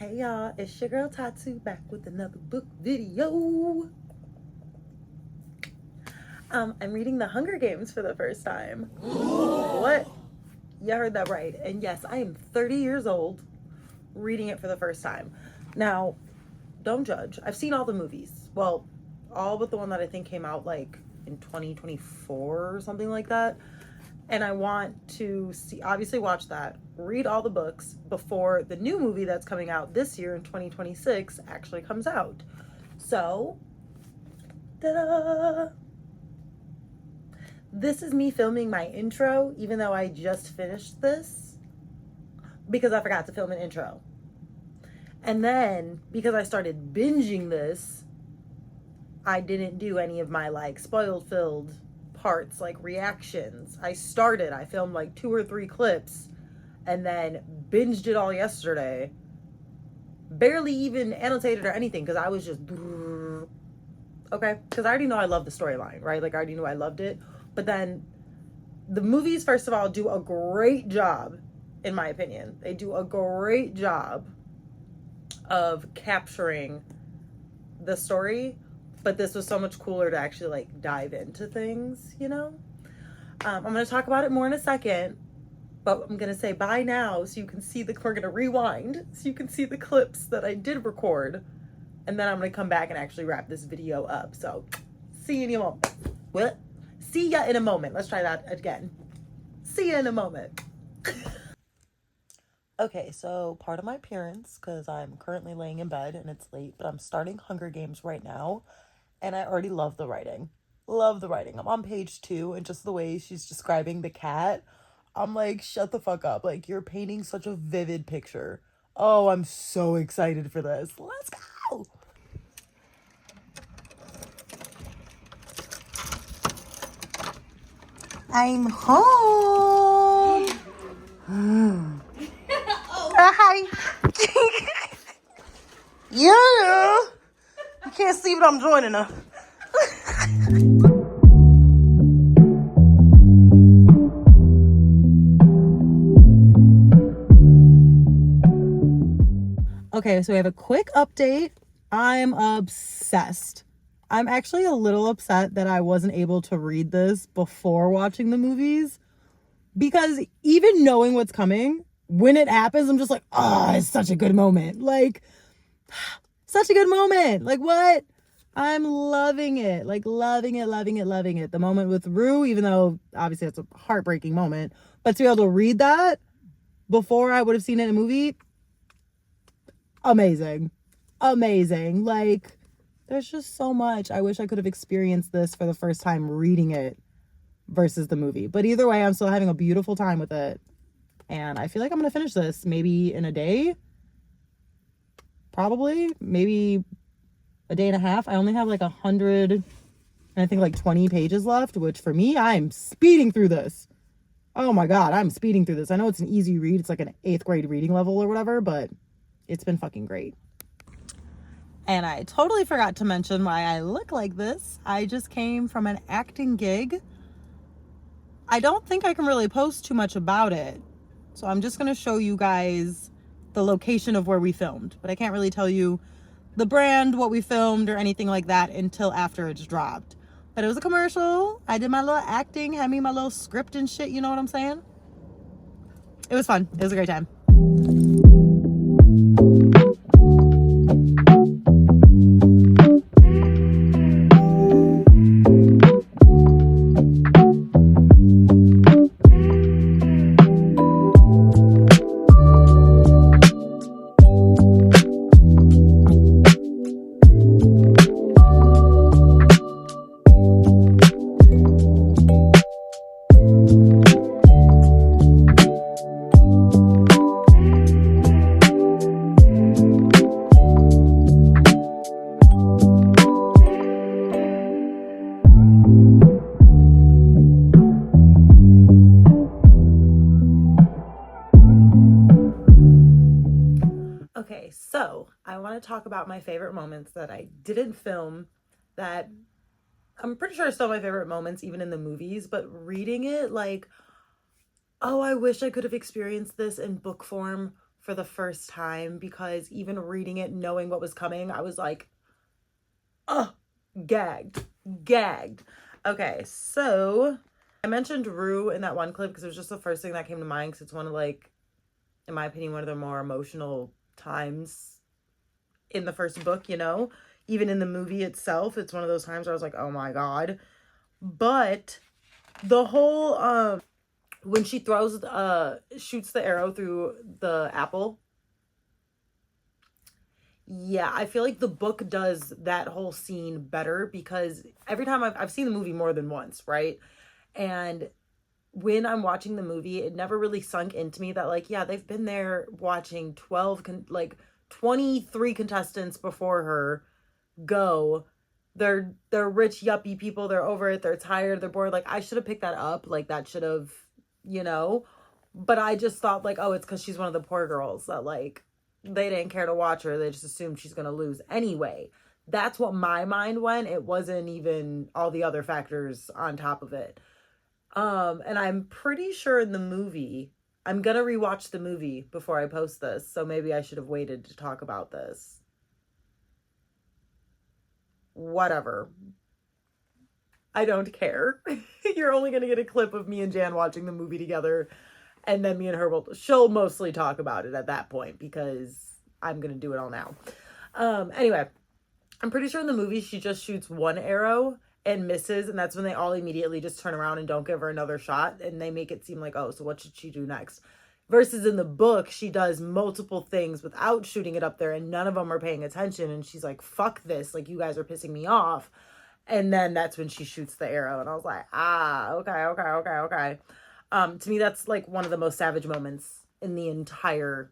Hey y'all, it's your girl Tatsu back with another book video. I'm reading The Hunger Games for the first time. What? You heard that right. And yes, I am 30 years old reading it for the first time. Now, don't judge. I've seen all the movies. Well, all but the one that I think came out like in 2024 or something like that. And I want to obviously watch that, read all the books before the new movie that's coming out this year in 2026 actually comes out. So, ta-da! This is me filming my intro, even though I just finished this, because I forgot to film an intro. And then, because I started binging this, I didn't do any of my spoiled filled parts, like reactions. I filmed like 2 or 3 clips and then binged it all yesterday. Barely even annotated or anything because I was just okay, because I already know I love the storyline, right? Like I already knew I loved it. But then the movies, first of all, do a great job, in my opinion. They do a great job of capturing the story, but this was so much cooler to actually dive into things, you know? I'm going to talk about it more in a second, but I'm going to say bye now so you can see we're going to rewind so you can see the clips that I did record, and then I'm going to come back and actually wrap this video up. So, see you in a moment. What? See ya in a moment. Let's try that again. See ya in a moment. Okay, so part of my appearance, because I'm currently laying in bed and it's late, but I'm starting Hunger Games right now, and I already love the writing. Love the writing. I'm on page 2, and just the way she's describing the cat, I'm like, shut the fuck up. Like, you're painting such a vivid picture. Oh, I'm so excited for this. Let's go! I'm home! Hi! Yeah! You can't see, but I'm joining her. Okay, so we have a quick update. I'm obsessed. I'm actually a little upset that I wasn't able to read this before watching the movies, because even knowing what's coming, when it happens, I'm just like, oh, it's such a good moment. Like, such a good moment. Like, what? I'm loving it. Like, loving it, loving it, loving it. The moment with Rue, even though obviously it's a heartbreaking moment, but to be able to read that before I would have seen it in a movie, amazing. Amazing. Like, there's just so much. I wish I could have experienced this for the first time reading it versus the movie. But either way, I'm still having a beautiful time with it. And I feel like I'm going to finish this maybe in a day. Probably. Maybe a day and a half. I only have 100 and I think 20 pages left, which for me, I'm speeding through this. Oh my God, I'm speeding through this. I know it's an easy read. It's like an 8th grade reading level or whatever, but it's been fucking great. And I totally forgot to mention why I look like this. I just came from an acting gig. I don't think I can really post too much about it. So I'm just going to show you guys the location of where we filmed. But I can't really tell you the brand, what we filmed, or anything like that until after it's dropped. But it was a commercial. I did my little acting, had me my little script and shit, you know what I'm saying? It was fun. It was a great time. Okay, so I want to talk about my favorite moments that I didn't film, that I'm pretty sure are still my favorite moments, even in the movies, but reading it, oh, I wish I could have experienced this in book form for the first time, because even reading it, knowing what was coming, I was like, ugh, gagged. Okay, so I mentioned Rue in that one clip because it was just the first thing that came to mind, because it's one of, like, in my opinion, one of the more emotional times in the first book, you know? Even in the movie itself, it's one of those times where I was like, oh my God. But the whole, when she shoots the arrow through the apple, yeah, I feel like the book does that whole scene better, because every time I've seen the movie more than once, right? And when I'm watching the movie, it never really sunk into me that, like, yeah, they've been there watching 23 contestants before her go. They're rich yuppie people. They're over it. They're tired. They're bored. Like, I should have picked that up. Like, that should have, you know. But I just thought, like, oh, it's because she's one of the poor girls that, like, they didn't care to watch her. They just assumed she's gonna lose anyway. That's what my mind went. It wasn't even all the other factors on top of it. And I'm pretty sure in the movie, I'm gonna rewatch the movie before I post this, so maybe I should have waited to talk about this. Whatever. I don't care. You're only gonna get a clip of me and Jan watching the movie together, and then me and her she'll mostly talk about it at that point, because I'm gonna do it all now. Anyway, I'm pretty sure in the movie she just shoots one arrow and misses, and that's when they all immediately just turn around and don't give her another shot, and they make it seem like, oh, so what should she do next? Versus in the book, she does multiple things without shooting it up there, and none of them are paying attention, and she's like, fuck this, like, you guys are pissing me off. And then that's when she shoots the arrow, and I was like, okay. To me, that's like one of the most savage moments in the entire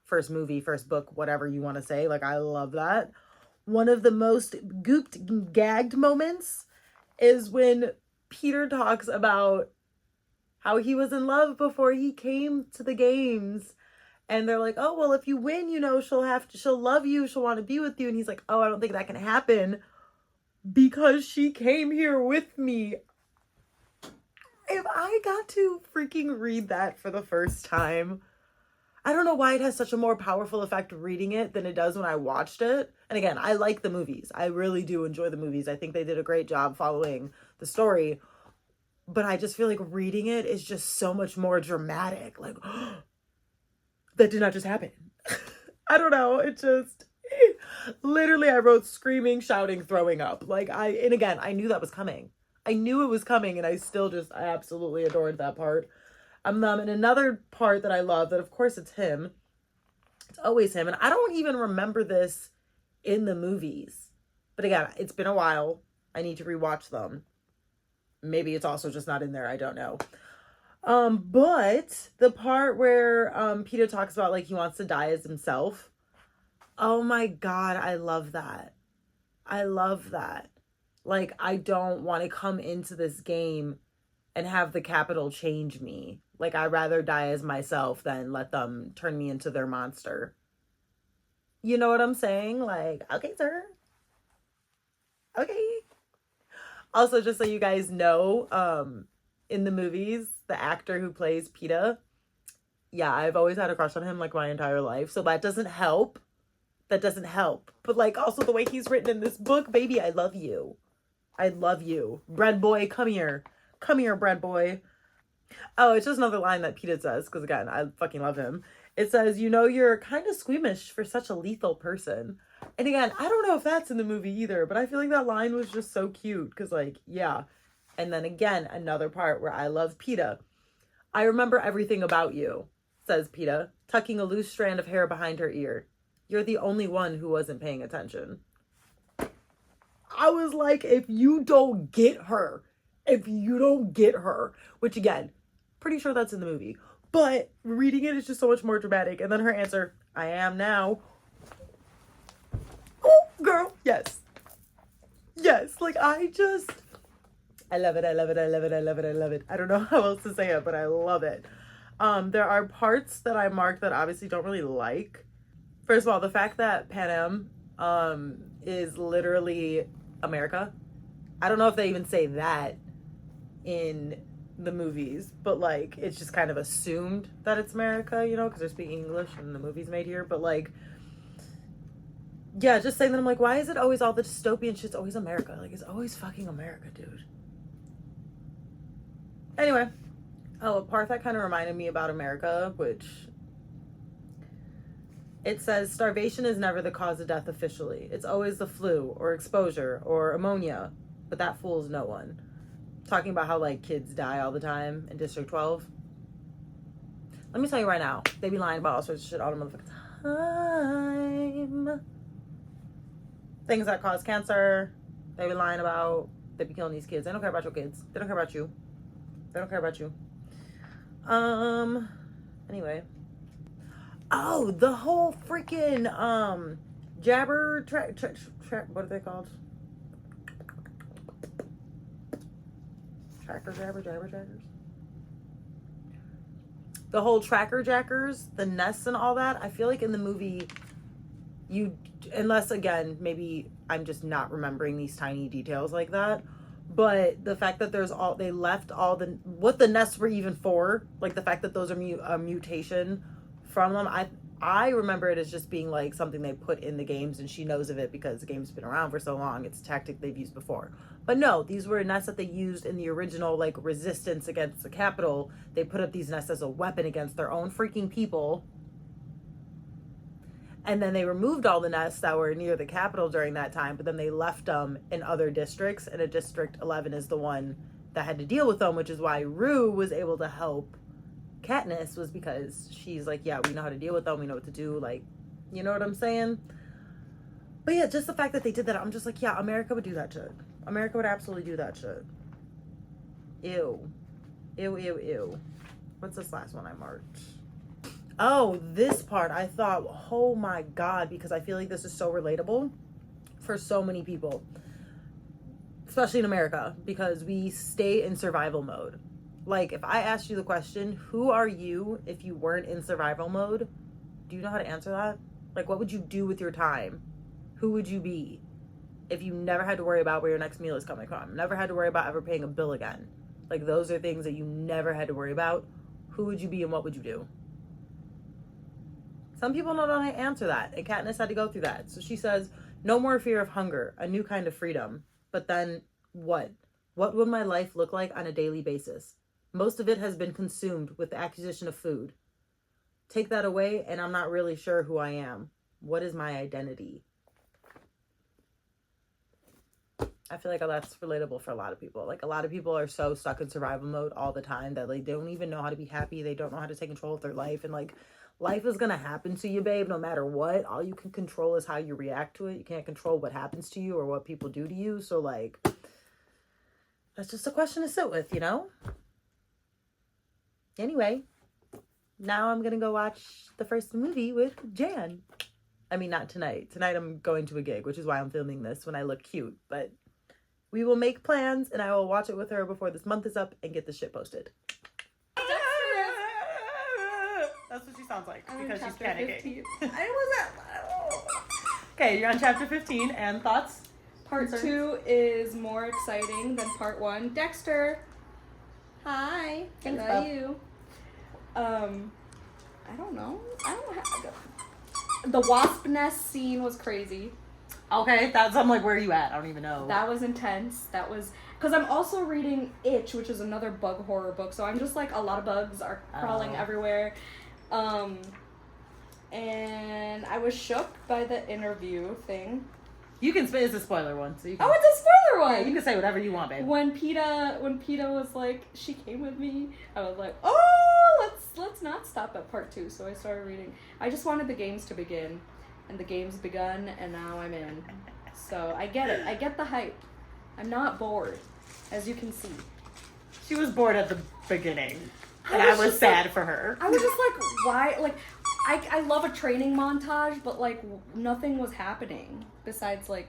first movie, first book, whatever you want to say. Like, I love that. One of the most gagged moments is when Peter talks about how he was in love before he came to the games. And they're like, oh, well, if you win, you know, she'll love you. She'll want to be with you. And he's like, oh, I don't think that can happen because she came here with me. If I got to freaking read that for the first time, I don't know why it has such a more powerful effect reading it than it does when I watched it. And again, I like the movies. I really do enjoy the movies. I think they did a great job following the story. But I just feel like reading it is just so much more dramatic. Like, that did not just happen. I don't know. It just, literally, I wrote screaming, shouting, throwing up. Like, and again, I knew that was coming. I knew it was coming, and I absolutely adored that part. And another part that I love, that of course it's him. It's always him. And I don't even remember this in the movies. But again, it's been a while. I need to rewatch them. Maybe it's also just not in there. I don't know. But the part where Peter talks about, like, he wants to die as himself. Oh my God, I love that. I love that. Like, I don't want to come into this game and have the Capitol change me. Like, I'd rather die as myself than let them turn me into their monster. You know what I'm saying? Like, okay, sir. Okay. Also, just so you guys know, in the movies, the actor who plays Peeta, yeah, I've always had a crush on him, like, my entire life. So that doesn't help. That doesn't help. But, like, also the way he's written in this book, baby, I love you. I love you. Bread boy, come here. Come here, bread boy. Oh, it's just another line that Peeta says, because again, I fucking love him. It says, you know, you're kind of squeamish for such a lethal person. And again, I don't know if that's in the movie either, but I feel like that line was just so cute, because, like, yeah. And then again, another part where I love Peeta. I remember everything about you, says Peeta, tucking a loose strand of hair behind her ear. You're the only one who wasn't paying attention. I was like, if you don't get her, which again, pretty sure that's in the movie, but reading it is just so much more dramatic. And then her answer, I am now. Oh, girl, yes. Yes, like, I love it. I don't know how else to say it, but I love it. There are parts that I marked that I obviously don't really like. First of all, the fact that Pan Am is literally America. I don't know if they even say that in the movies, but like it's just kind of assumed that it's America, you know, because they're speaking English and the movie's made here. But like, yeah, just saying that I'm like, why is it always all the dystopian shit's always America? Like, it's always fucking America, dude. Anyway, a part that kind of reminded me about America, which it says starvation is never the cause of death officially. It's always the flu or exposure or ammonia, but that fools no one. Talking about how like kids die all the time in District 12. Let me tell you right now, they be lying about all sorts of shit all the motherfucking time. Things that cause cancer, they be lying about. They be killing these kids. They don't care about your kids. They don't care about you. They don't care about you. Anyway. Oh, the whole freaking jabber what are they called? Tracker jabber jackers. The whole tracker jackers, the nests and all that. I feel like in the movie, unless again maybe I'm just not remembering these tiny details like that. But the fact that they left all what the nests were even for, like the fact that those are a mutation from them, I remember it as just being like something they put in the games, and she knows of it because the game's been around for so long. It's a tactic they've used before. But no, these were nests that they used in the original like resistance against the Capitol. They put up these nests as a weapon against their own freaking people. And then they removed all the nests that were near the Capitol during that time, but then they left them in other districts, and District 11 is the one that had to deal with them, which is why Rue was able to help Katniss, was because she's like, yeah, we know how to deal with them, we know what to do, like, you know what I'm saying? But yeah, just the fact that they did that, I'm just like, yeah, America would do that shit. America would absolutely do that shit. Ew. Ew, ew, ew. What's this last one I marked? Oh, this part, I thought, oh my God, because I feel like this is so relatable for so many people, especially in America, because we stay in survival mode. Like, if I asked you the question, who are you if you weren't in survival mode? Do you know how to answer that? Like, what would you do with your time? Who would you be if you never had to worry about where your next meal is coming from? Never had to worry about ever paying a bill again? Like, those are things that you never had to worry about. Who would you be and what would you do? Some people don't know how to answer that, and Katniss had to go through that. So she says, no more fear of hunger, a new kind of freedom. But then what? What would my life look like on a daily basis? Most of it has been consumed with the acquisition of food. Take that away, and I'm not really sure who I am. What is my identity? I feel like that's relatable for a lot of people. Like, a lot of people are so stuck in survival mode all the time that like, they don't even know how to be happy. They don't know how to take control of their life. And like, life is going to happen to you, babe, no matter what. All you can control is how you react to it. You can't control what happens to you or what people do to you. So like, that's just a question to sit with, you know? Anyway, now I'm going to go watch the first movie with Jan. I mean, not tonight. Tonight I'm going to a gig, which is why I'm filming this when I look cute. But we will make plans, and I will watch it with her before this month is up and get the shit posted. That's what she sounds like, because she's panicking. Okay, you're on chapter 15, and thoughts? Part 2 is more exciting than part 1. Dexter! Hi! Thanks, How are you? I don't know. The wasp nest scene was crazy. Okay, I'm like, where are you at? I don't even know. That was intense. That was... Because I'm also reading Itch, which is another bug horror book, so I'm just like, a lot of bugs are crawling everywhere. And I was shook by the interview thing. You can say it's a spoiler one, so you can... Oh, it's a spoiler one! Yeah, you can say whatever you want, babe. When PETA was like, she came with me, I was like, oh, let's not stop at part 2. So I started reading. I just wanted the games to begin, and the game's begun, and now I'm in. So I get it. I get the hype. I'm not bored, as you can see. She was bored at the beginning, and I was sad for her. I was just like, why? Like, I love a training montage, but like nothing was happening besides like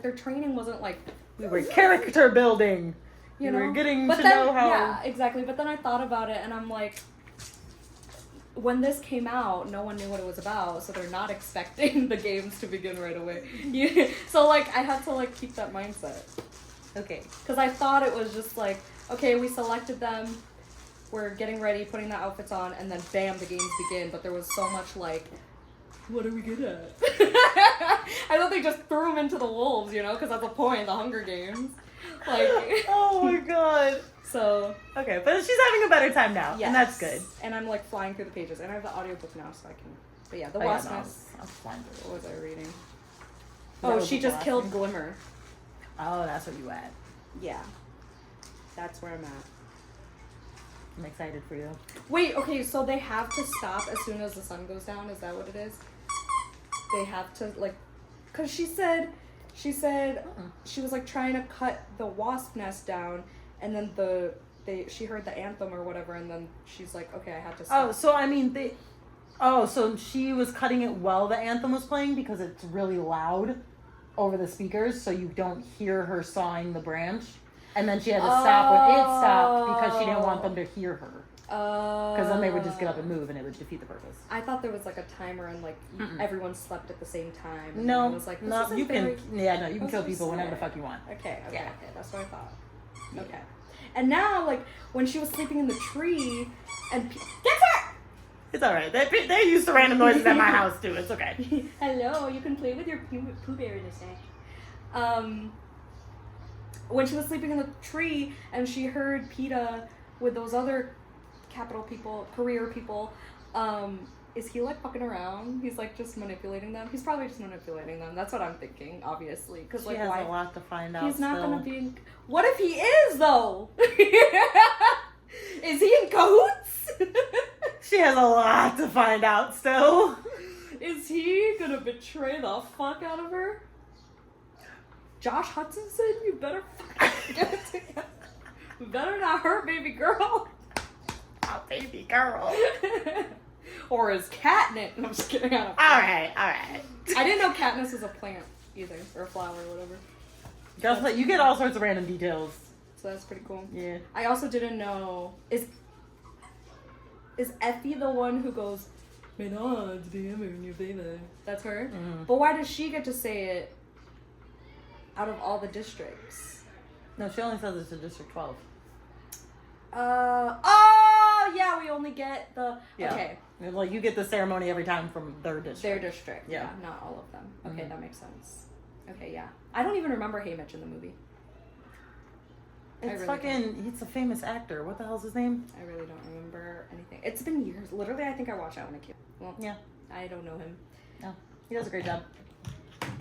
their training wasn't like, we were character building. You know, we were getting to know how. Yeah, exactly. But then I thought about it, and I'm like, when this came out, no one knew what it was about, so they're not expecting the games to begin right away. So like, I had to like keep that mindset. Okay. Because I thought it was just like, okay, we selected them. We're getting ready, putting the outfits on, and then bam, the games begin. But there was so much like, what are we good at? I thought they just threw them into the wolves, you know, because that's the point, the Hunger Games. Like, Oh my god. so Okay, but she's having a better time now, and that's good. And I'm like flying through the pages, and I have the audiobook now, so I can. But yeah, the Oh, yeah, wasp no, nest. I'm fine with it. What was I reading? That Oh, was she the just last killed one. Glimmer. Oh, that's what you at. Yeah, that's where I'm at. I'm excited for you. Wait, okay, so they have to stop as soon as the sun goes down. Is that what it is? They have to like, cause she said she was like trying to cut the wasp nest down, and then she heard the anthem or whatever, and then she's like, okay, I have to stop. Oh, so I mean so she was cutting it while the anthem was playing because it's really loud over the speakers, so you don't hear her sawing the branch. And then she had to stop when it stopped because she didn't want them to hear her. Because then they would just get up and move, and it would defeat the purpose. I thought there was like a timer and like everyone slept at the same time. And No, I was like, no, you can. Yeah, no, you can That's kill so people whenever the sad. fuck you want. Okay, Yeah. that's what I thought. Yeah. Okay. And now, like, when she was sleeping in the tree, and get her! It's all right. They're used to random noises at my house too. It's okay. Hello, you can play with your Pooh Bear in a sec. When she was sleeping in the tree, and she heard PETA with those other career people, is he like fucking around? He's like just manipulating them. He's probably just manipulating them. That's what I'm thinking, obviously. Because She like, has why? a lot to find out. He's not still. gonna be. What if he is though? Is he in cahoots? She has a lot to find out still. Is he gonna betray the fuck out of her? Josh Hudson said, "You better fucking get it together. Better not hurt baby girl." Oh, baby girl. Or is Katniss? I'm just kidding. All right. I didn't know Katniss was a plant either, or a flower, or whatever. Just like you get all sorts of random details. So that's pretty cool. Yeah. I also didn't know is Effie the one who goes, "Menage DM in your favor." That's her. Mhm. But why does she get to say it out of all the districts? No, she only says it's in District 12. Oh yeah, we only get the Yeah. okay. Like you get the ceremony every time from their district. Their district. Yeah. Yeah, not all of them. Okay, Mhm. that makes sense. Okay, yeah. I don't even remember Haymitch in the movie. I It's really fucking. He's a famous actor. What the hell's his name? I really don't remember anything. It's been years. Literally, I think I watched that when I came. Well, Yeah. I don't know him. No, he does a great job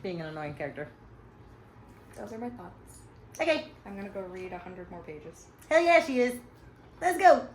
being an annoying character. Those are my thoughts. Okay. I'm gonna go read 100 more pages. Hell yeah, she is. Let's go.